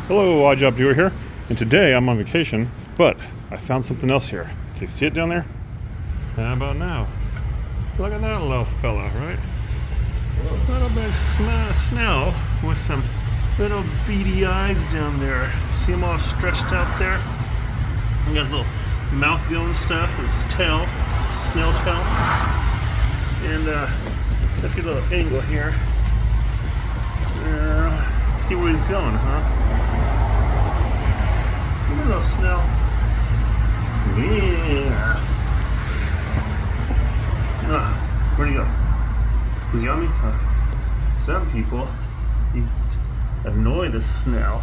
Hello, Odd Job Doer here, and today I'm on vacation, but I found something else here. Can you see it down there? How about now? Look at that little fella, right? A little bit Snail with some little beady eyes down there. See him all stretched out there? He got his little mouth going stuff, his tail, snail tail. And let's get a little angle here. See where he's going, huh? Come on, little snail. Yeah. Where'd he go? Was he on me? Some people annoy the snail.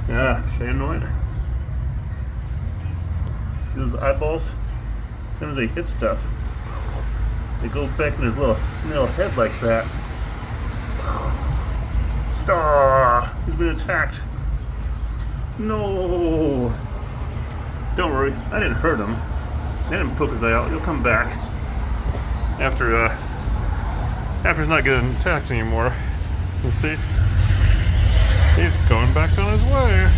Yeah, should I annoy it? See those eyeballs? Sometimes they hit stuff. They go back in his little snail head like that. He's been attacked. No. Don't worry, I didn't hurt him. I didn't poke his eye out. He'll come back after he's not getting attacked anymore. You see? He's going back on his way.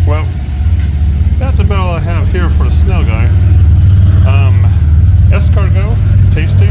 Well, that's about all I have here for the snail guy. Escargot, tasty.